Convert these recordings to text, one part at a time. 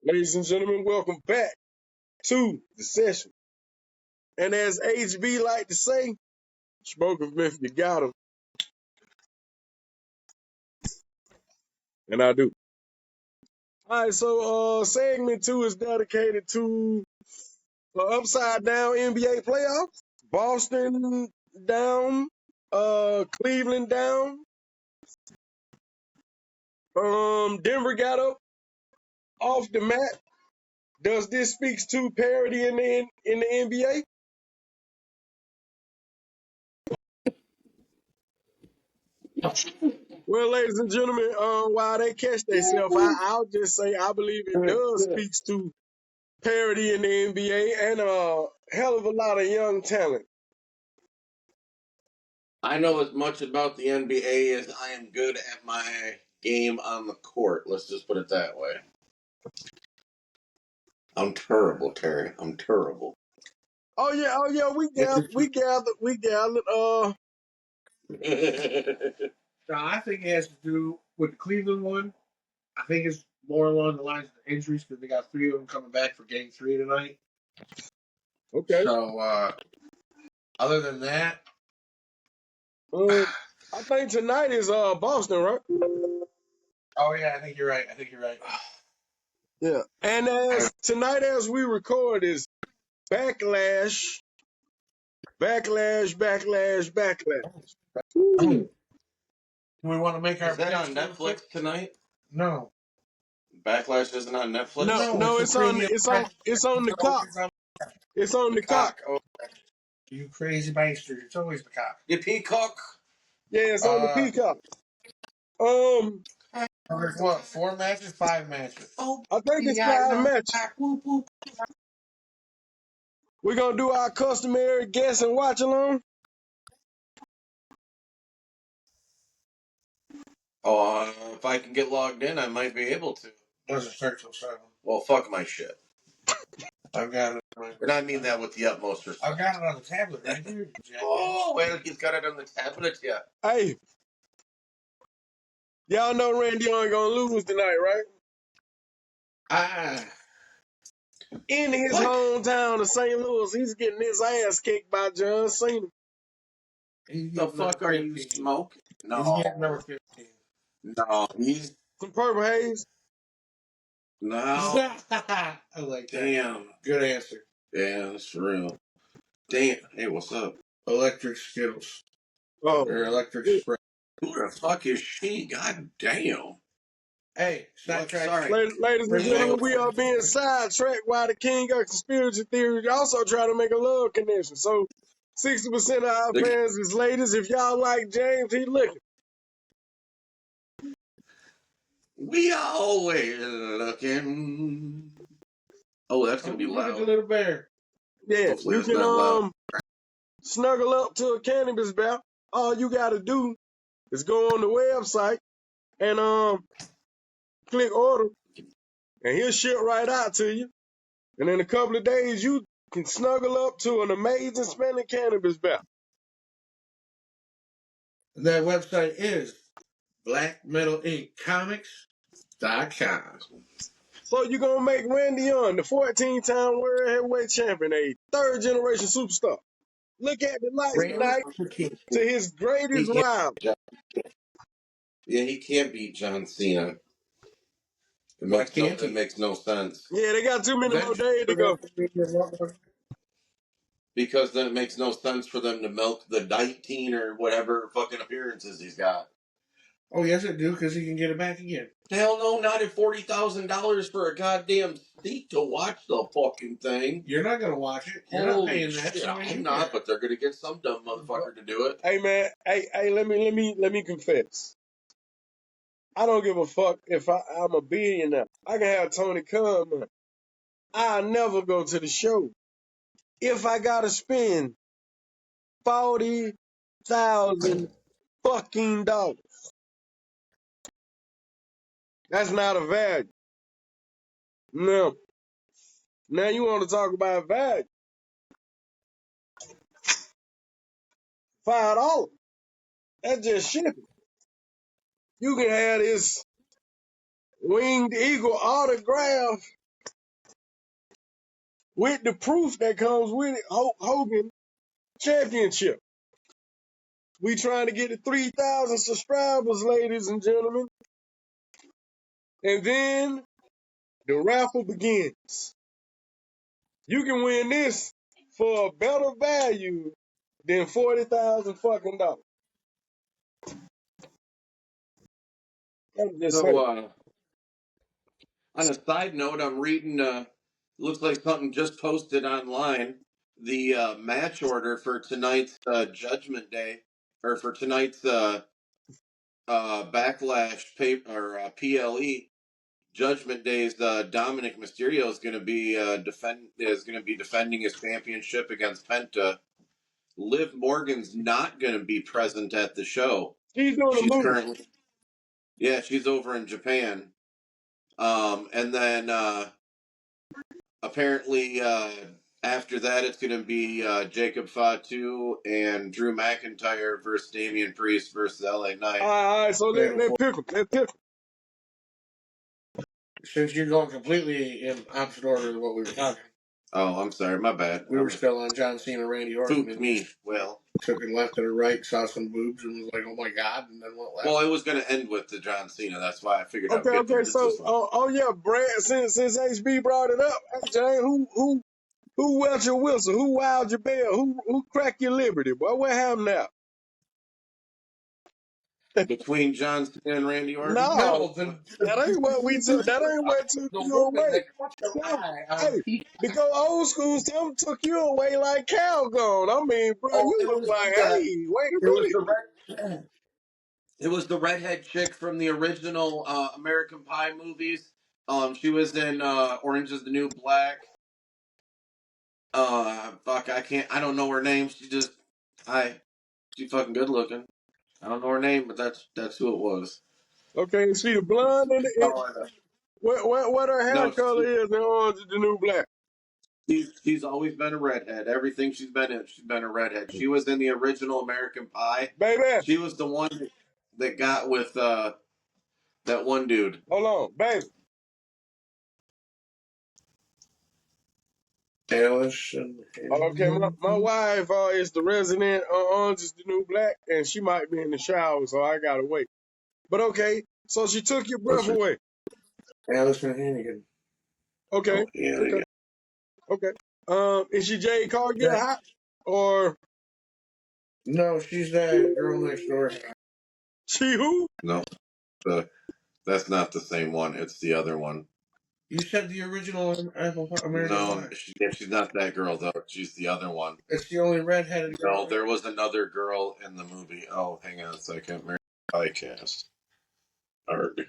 Ladies and gentlemen, welcome back to the session. And as HB like to say, smoke him if you got him. And I do. All right, so segment 2 is dedicated to the upside down NBA playoffs. Boston down, Cleveland down. Denver got up off the mat. Does this speaks to parity in the NBA? Well, ladies and gentlemen, while they catch themselves, I'll just say I believe it does speaks to parity in the NBA and a hell of a lot of young talent. I know as much about the NBA as I am good at my game on the court. Let's just put it that way. I'm terrible, Terry. I'm terrible. Oh yeah, we gathered. Now, I think it has to do with the Cleveland one. I think it's more along the lines of the injuries because they got 3 of them coming back for Game 3 tonight. Okay. So, other than that, I think tonight is Boston, right? oh yeah, I think you're right. Yeah. And tonight as we record is backlash. Do we want to make our Is that on predictions? Netflix tonight? No. Backlash isn't on Netflix? No, it's on the cock. It's on the cock. Oh, You crazy bastard. It's always the cock. the Peacock. Yeah, it's on the Peacock. There's what, 4 matches, 5 matches? Oh, I think it's 5 matches. whoop, whoop. We're gonna do our customary guess and watch along. Oh, if I can get logged in, I might be able to. Doesn't start till 7. Well, fuck my shit. I've got it. And I mean that with the utmost respect. I've got it on the tablet right here. Oh, well, he's got it on the tablet, yeah. Hey, y'all know Randy ain't gonna lose tonight, right? In his hometown of St. Louis, he's getting his ass kicked by John Cena. The fuck are you smoking? No. He's getting number 15. No, he's... Some Purple Haze. No. I like that. Damn. Good answer. Yeah, that's real. Damn. Hey, what's up? Electric Skittles. Oh. Or electric Sprite. Who the fuck is she? God damn. Hey, sidetrack. Ladies and gentlemen, we are being sidetracked while the king of conspiracy theory also trying to make a love connection. So 60% of our fans is ladies. If y'all like James, he looking. We always looking. Oh, that's gonna be loud. Look at the little bear. Yeah, hopefully you can snuggle up to a cannabis belt. All you gotta do is go on the website and click order, and he'll ship right out to you. And in a couple of days, you can snuggle up to an amazing smelling cannabis belt. That website is blackmetalinkcomics.com. So you're going to make Randy Young, the 14-time world heavyweight champion, a third-generation superstar. Look at the lights tonight to his greatest rival. Yeah, he can't beat John Cena. It makes no sense. Yeah, they got too many more days to go. Because then it makes no sense for them to milk the 19 or whatever fucking appearances he's got. Oh, yes, it do, because he can get it back again. Hell no, not at $40,000 for a goddamn seat to watch the fucking thing. You're not going to watch it. You're not paying that. Shit, I'm not, but they're going to get some dumb motherfucker to do it. Hey, man, hey, let me confess. I don't give a fuck if I'm a billionaire. I can have Tony Khan money. I'll never go to the show. If I gotta spend $40,000 fucking dollars, that's not a value. No. Now you want to talk about value? $5. That's just shipping. You can have this winged eagle autograph with the proof that comes with it, Hulk Hogan Championship. We trying to get to 3,000 subscribers, ladies and gentlemen. And then the raffle begins. You can win this for a better value than $40,000 fucking dollars. I'm just saying. So, on a side note, I'm reading, looks like something just posted online. The match order for tonight's Judgment Day, or for tonight's Backlash PLE Judgment Day's Dominic Mysterio is going to be defending his championship against Penta. Liv Morgan's not going to be present at the show. She's doing a She's movie. currently, yeah, she's over in Japan. And then apparently after that, it's going to be Jacob Fatu and Drew McIntyre versus Damian Priest versus LA Knight. All right, so let's pick them. Let's pick them. Since you're going completely in opposite order of what we were talking. Oh, I'm sorry, my bad. We were still on John Cena, Randy Orton. Foot me. Well, took it left and right, saw some boobs, and was like, "Oh my god!" And then went left. Well, I was going to end with the John Cena. That's why I figured. Okay. So, yeah, Brad. Since HB brought it up, hey, Jane, who wet your whistle? Who wowed your bell? Who cracked your liberty? Boy, what happened now? Between John Cena and Randy Orton? No, that ain't what we took. That ain't what took you away. Hey, because old school some took you away like Calgon. I mean, bro, you was like, hey, wait a minute. It was the redhead chick from the original American Pie movies. She was in Orange is the New Black. I don't know her name. She's fucking good looking. I don't know her name, but that's who it was. Okay, she the blonde and what her hair color is in Orange is the New Black? She's always been a redhead. Everything she's been in, she's been a redhead. She was in the original American Pie. Baby. She was the one that got with that one dude. Hold on, baby. Okay, my wife is the resident Orange is the New Black, and she might be in the shower, so I gotta wait. But okay, so she took your breath away. Allison Hannigan. Okay. Okay. Is she Jade Cargill hot or? No, she's that girl next door. She who? No, that's not the same one. It's the other one. You said the original American No, she's not that girl though. She's the other one. It's the only redheaded girl. No, there was another girl in the movie. Oh, hang on a second. Mary Piecast.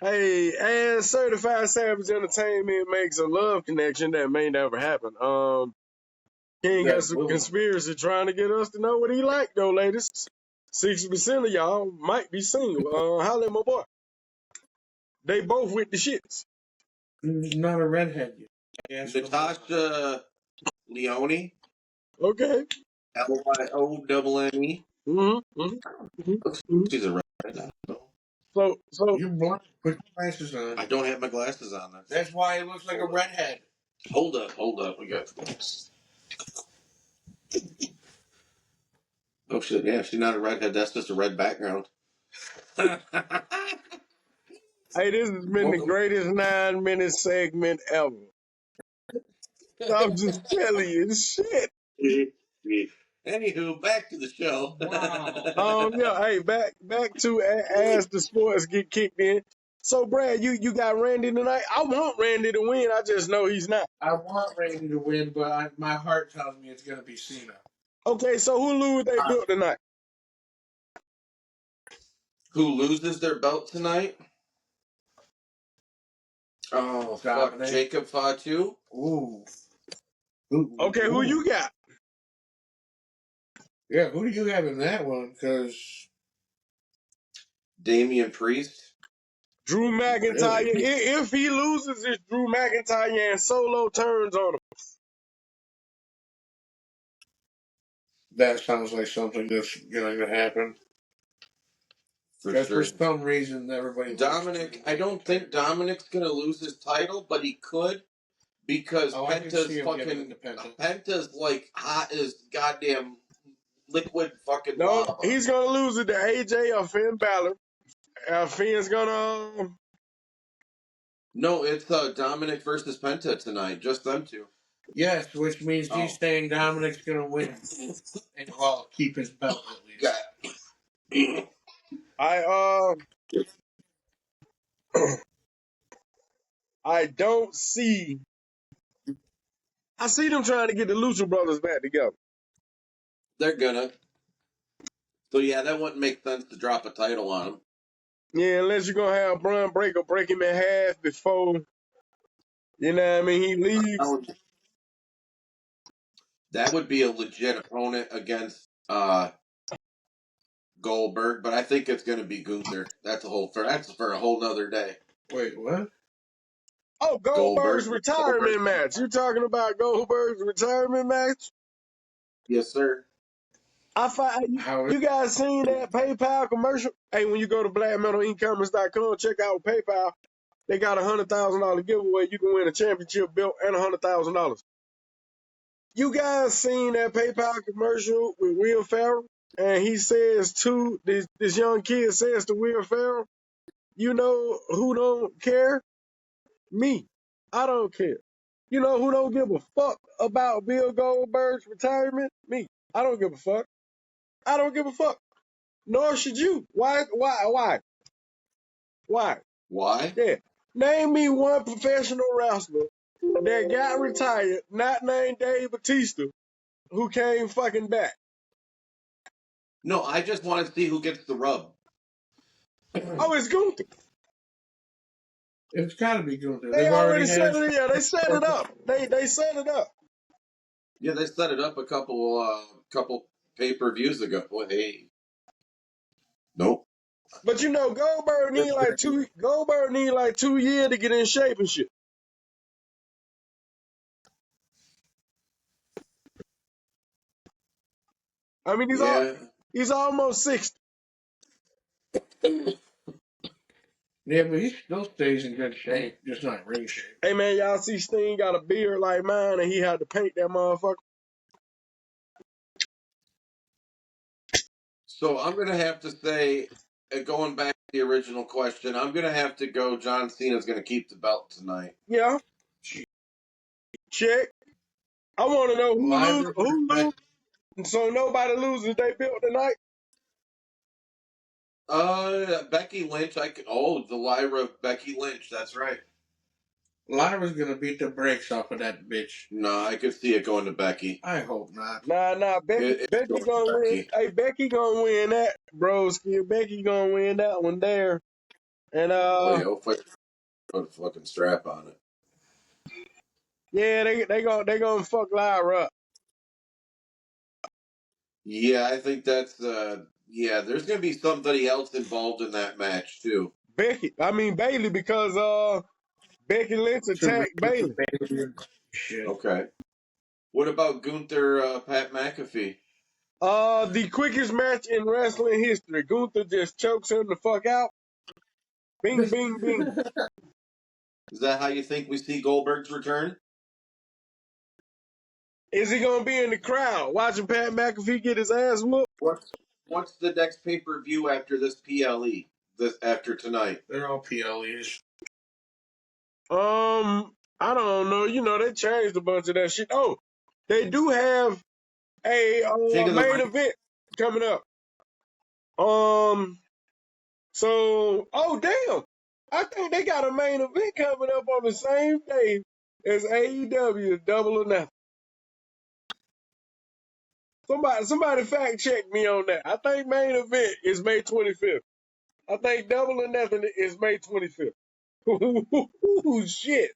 Hey, as Certified Savage Entertainment makes a love connection that may never happen. King got some conspiracy trying to get us to know what he like though, ladies. 60% of y'all might be single. Holla at my boy. They both with the shits. Not a redhead yet. Natasha Leone. Okay. Lyone. She's a redhead. So you're blind. Put glasses on. I don't have my glasses on. That's why it looks like a redhead. Hold up. We got this. Oh shit! Yeah, she's not a redhead. That's just a red background. Hey, this has been the greatest 9-minute segment ever. I'm just telling you, shit. Anywho, back to the show. Wow. Yeah. Hey, back to as the sports get kicked in. So, Brad, you got Randy tonight. I want Randy to win. I just know he's not. I want Randy to win, but my heart tells me it's going to be Cena. Okay, so who lose their belt tonight? Who loses their belt tonight? Oh, fuck. Jacob Fatu? Ooh. Okay, who you got? Yeah, who do you have in that one? Because Damian Priest. Drew McIntyre. Really? If he loses, it's Drew McIntyre and Solo turns on him. That sounds like something that's going to happen. Because for some reason, everybody... I don't think Dominic's going to lose his title, but he could. because I can see him giving fucking it to Penta. Penta's like hot as goddamn liquid fucking No, lava. he's gonna lose it to AJ or Finn Balor. Finn's gonna. No, it's Dominic versus Penta tonight. Just them two. Yes, which means he's saying Dominic's going to win and well keep his belt at least. I don't see. I see them trying to get the Lucha Brothers back together. They're gonna. So yeah, that wouldn't make sense to drop a title on him. Yeah, unless you're gonna have Braun Breaker break him in half before, you know what I mean, he leaves. That would be a legit opponent against Goldberg, but I think it's gonna be Gunther. That's for a whole nother day. Wait, what? Oh, Goldberg's retirement match. You talking about Goldberg's retirement match? Yes, sir. You guys seen that PayPal commercial? Hey, when you go to blackmetalincommers.com, check out PayPal. They got $100,000 giveaway. You can win a championship belt and $100,000. You guys seen that PayPal commercial with Will Ferrell? And he says to this young kid says to Will Ferrell, you know who don't care? Me. I don't care. You know who don't give a fuck about Bill Goldberg's retirement? Me. I don't give a fuck. I don't give a fuck. Nor should you. Why? Yeah. Name me one professional wrestler that got retired, not named Dave Batista, who came fucking back. No, I just want to see who gets the rub. Oh, it's Gunther. It's got to be Gunther. They already set it. Yeah, they set it up. They set it up. Yeah, they set it up a couple pay-per-views ago. Well, hey, nope. But you know, Goldberg need like 2 years to get in shape and shit. I mean, he's almost 60. Yeah, but he still stays in good shape, just not ring shape. Hey man, y'all see Sting got a beard like mine, and he had to paint that motherfucker. So I'm gonna have to say, going back to the original question, I'm gonna have to go. John Cena's gonna keep the belt tonight. Yeah. Check. I want to know who loses. So nobody loses their belt tonight. Becky Lynch. The Lyra Becky Lynch. That's right. Lyra's gonna beat the brakes off of that bitch. No, I could see it going to Becky. I hope not. Nah. Becky gonna win. Hey, Becky gonna win that, broski. Becky gonna win that one there. And put a fucking strap on it. Yeah, they gonna fuck Lyra up. Yeah, I think that's there's gonna be somebody else involved in that match too. Bayley, because Becky Lynch attacked Bayley. Okay. What about Gunther Pat McAfee? The quickest match in wrestling history. Gunther just chokes him the fuck out. Bing, bing, bing. Is that how you think we see Goldberg's return? Is he gonna be in the crowd watching Pat McAfee get his ass whooped? What's the next pay-per-view after this PLE? After tonight? They're all PLEs. I don't know. You know, they changed a bunch of that shit. Oh, they do have a main event coming up. Damn. I think they got a main event coming up on the same day as AEW Double or Nothing. Somebody fact check me on that. I think main event is May 25th. I think Double or Nothing is May 25th. Ooh, shit.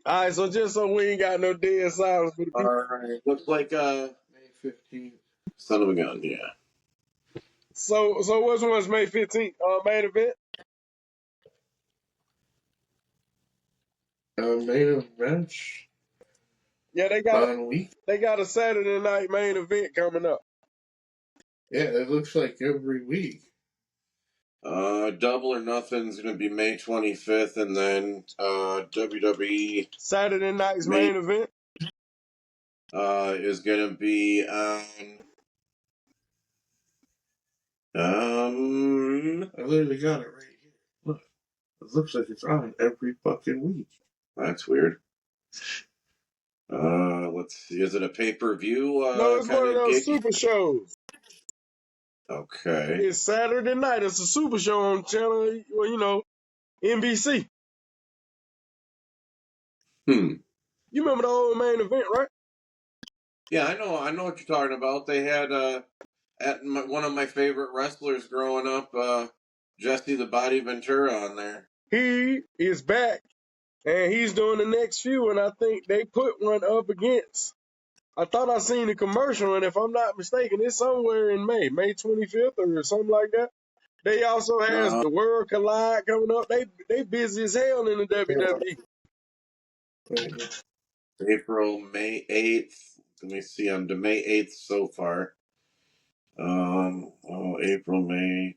All right, so just so we ain't got no dead silence for the people. All right. Looks like May 15th. Son of a gun, yeah. So which one's May 15th? Main event? Main event? Yeah, they got a Saturday night main event coming up. Yeah, it looks like every week. Double or Nothing's going to be May 25th, and then WWE Saturday night's May main event. is going to be on. I literally got it right here. Look, it looks like it's on every fucking week. That's weird. Let's see. Is it a pay-per-view No, it's one kind of of those gig? super shows. Okay. It's Saturday night. It's a super show on channel, well, you know, NBC. You remember the old main event, right? Yeah, I know what you're talking about. They had one of my favorite wrestlers growing up, Jesse the Body Ventura, on there. He is back, and he's doing the next few, and I think they put one up against. I thought I seen the commercial, and if I'm not mistaken, it's somewhere in May 25th or something like that. They also has Uh, the World Collide coming up. They busy as hell in the WWE. April, May 8th. Let me see. I'm to May 8th so far. April, May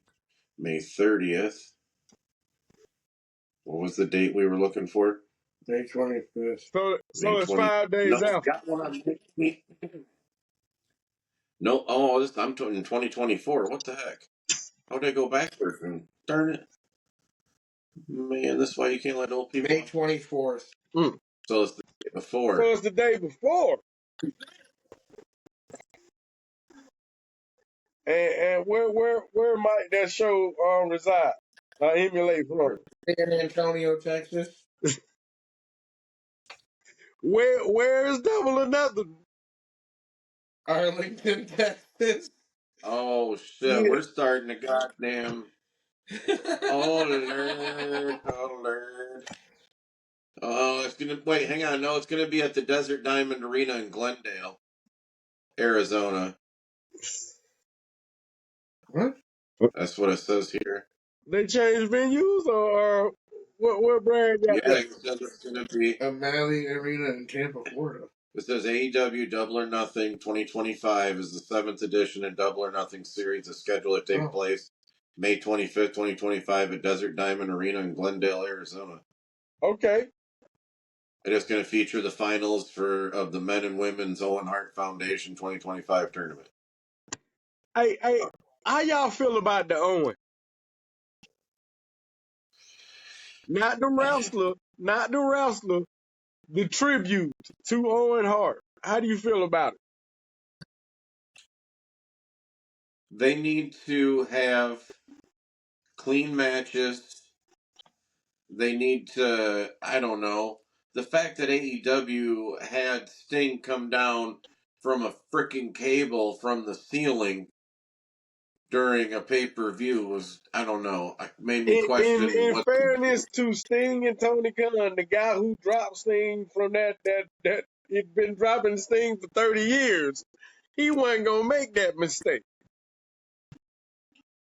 30th. What was the date we were looking for? May 25th. So May it's 20. 5 days No, out. got one on me. No, I'm in 2024. What the heck? How did I go backwards? Darn it. Man, this is why you can't let old people. May 24th. So it's the day before. So it's the day before. And where might that show reside? Emulate from? San Antonio, Texas. Where is Double or Nothing? Arlington, Texas. Oh shit, Yeah. we're starting a goddamn. Oh Lord. Oh, it's gonna wait. Hang on. No, it's gonna be at the Desert Diamond Arena in Glendale, Arizona. What? That's what it says here. They changed venues or what brand got Yeah, that? it says it's gonna be. O'Malley Arena in Tampa, Florida. It says AEW Double or Nothing 2025 is the 7th edition in Double or Nothing series. The schedule to take place May 25th, 2025 at Desert Diamond Arena in Glendale, Arizona. Okay. It is going to feature the finals of the Men and Women's Owen Hart Foundation 2025 tournament. Hey, how y'all feel about the Owen? Not the wrestler, the tribute to Owen Hart. How do you feel about it? They need to have clean matches. They need to, I don't know. The fact that AEW had Sting come down from a freaking cable from the ceiling during a pay-per-view was, I don't know, made me question In what. fairness to Sting and Tony Khan, the guy who dropped Sting from that he'd been dropping Sting for 30 years, he wasn't gonna make that mistake.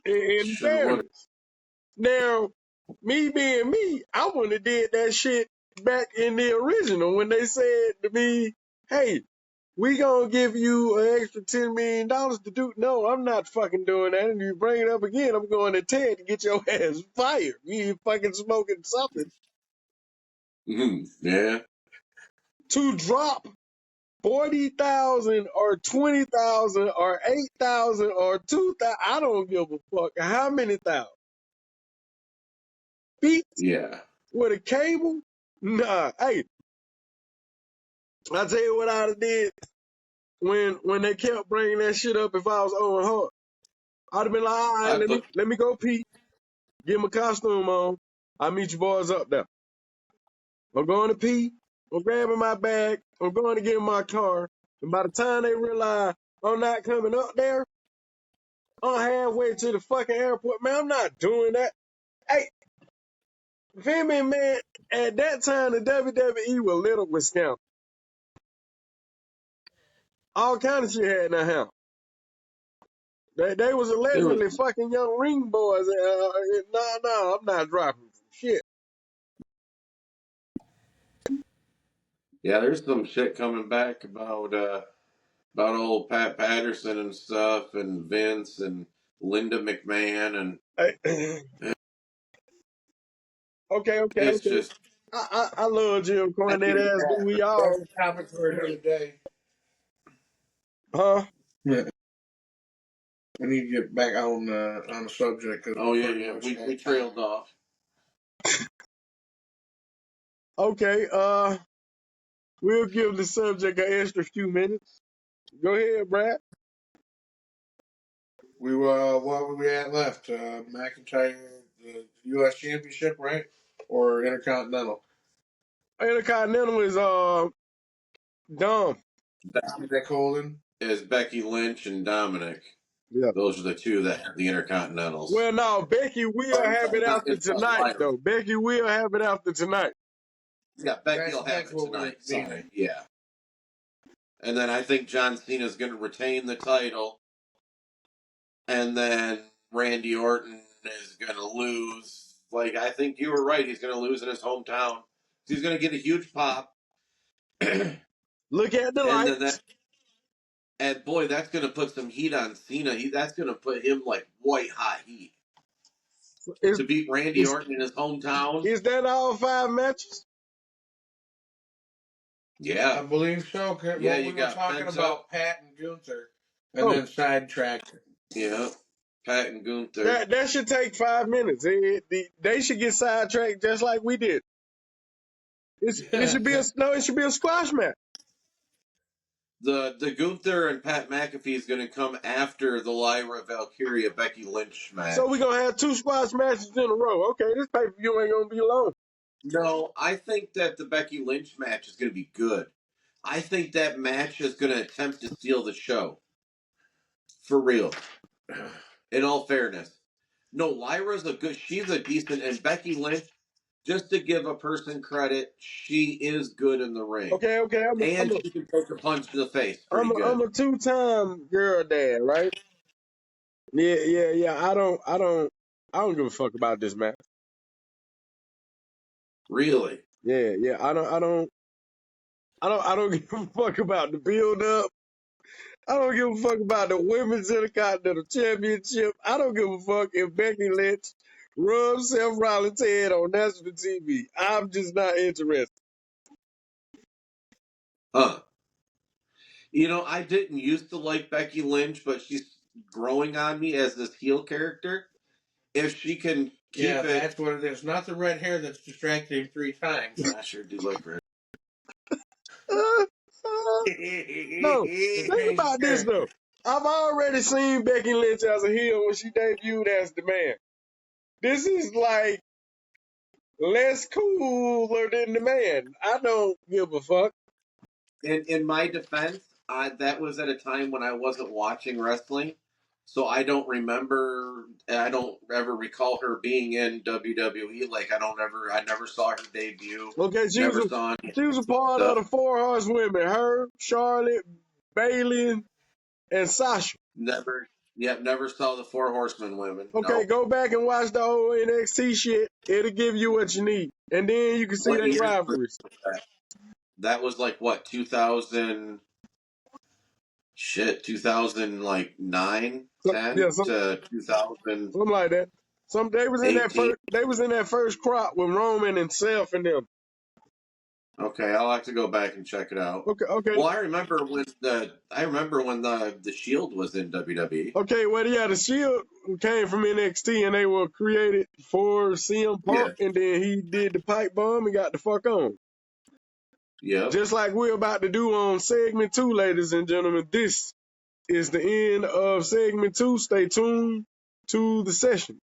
In Should would. fairness. Now, me being me, I wouldn't have did that shit back in the original when they said to me, hey, we gonna give you an extra $10 million to do. No, I'm not fucking doing that. And you bring it up again, I'm going to Ted to get your ass fired. You ain't fucking smoking something. Yeah. To drop 40,000 or 20,000 or 8,000 or 2,000, I don't give a fuck how many thousand. Feet Yeah. with a cable? Nah. Hey, I tell you what I'd have did when they kept bringing that shit up. If I was Owen Hart, I'd have been like, all right, let me go pee, get my costume on. I'll meet you boys up there. I'm going to pee. I'm grabbing my bag. I'm going to get in my car. And by the time they realize I'm not coming up there, I'm halfway to the fucking airport. Man, I'm not doing that. Hey, feel me, man? At that time, the WWE was little with scam. All kind of shit had in the house. They was allegedly fucking young ring boys. No, I'm not dropping shit. Yeah, there's some shit coming back about about old Pat Patterson and stuff, and Vince and Linda McMahon, and Okay. it's just I love Jim I Cornette, think as do we That's all. the topic for another day. Huh? Yeah. We need to get back on the subject. 'Cause we trailed off. Okay, we'll give the subject an extra few minutes. Go ahead, Brad. We what were we at left? McIntyre, the U.S. Championship, right? Or Intercontinental? Intercontinental is Dom. Dominic Holden. Is Becky Lynch and Dominic. Yeah. Those are the two that have the Intercontinentals. Well, no, Becky will have it after tonight, though. Becky will have it after tonight. Yeah, Becky will have it tonight. Sorry. Yeah. And then I think John Cena's going to retain the title. And then Randy Orton is going to lose. Like, I think you were right. He's going to lose in his hometown. He's going to get a huge pop. Look at the lights. And boy, that's going to put some heat on Cena. That's going to put him like white hot heat. To beat Randy Orton in his hometown. Is that all 5 matches? Yeah. I believe so. Yeah, we were talking about Pat and Gunther, and then sidetracked. Yeah, Pat and Gunther. That should take 5 minutes. They should get sidetracked just like we did. It should be a squash match. The Gunther and Pat McAfee is going to come after the Lyra Valkyria Becky Lynch match. So we're going to have 2 squash matches in a row. Okay, this pay-per-view ain't going to be long. No, I think that the Becky Lynch match is going to be good. I think that match is going to attempt to steal the show. For real. In all fairness. No, Lyra's she's a decent, and Becky Lynch, just to give a person credit, she is good in the ring. Okay. She can take a punch to the face. I'm a 2-time girl dad, right? Yeah. I don't give a fuck about this match. Really? Yeah. I don't give a fuck about the build up. I don't give a fuck about the Women's Intercontinental Championship. I don't give a fuck if Becky Lynch rubs Seth Rollins' head on national TV. I'm just not interested. Huh. You know, I didn't used to like Becky Lynch, but she's growing on me as this heel character. If she can keep it... that's what it is. Not the red hair that's distracted him 3 times. I sure do like red. No, think about this, though. I've already seen Becky Lynch as a heel when she debuted as the man. This is like less cooler than the man. I don't give a fuck. In my defense, that was at a time when I wasn't watching wrestling, so I don't ever recall her being in WWE. Like I never saw her debut. Okay, she was a part of the 4 Horsewomen. Her, Charlotte, Bayley, and Sasha. Never saw the 4 Horsemen women. Okay, Go back and watch the old NXT shit. It'll give you what you need, and then you can see their rivalries. That was like what 2000. Shit, 2000 like 9, 10 to 2000. Something like that. They was in that first crop with Roman and Seth and them. Okay, I'll have to go back and check it out. Okay. Well, I remember when the Shield was in WWE. Okay, well, yeah, the Shield came from NXT and they were created for CM Punk, and then he did the pipe bomb and got the fuck on. Yeah. Just like we're about to do on segment 2, ladies and gentlemen. This is the end of segment 2. Stay tuned to the session.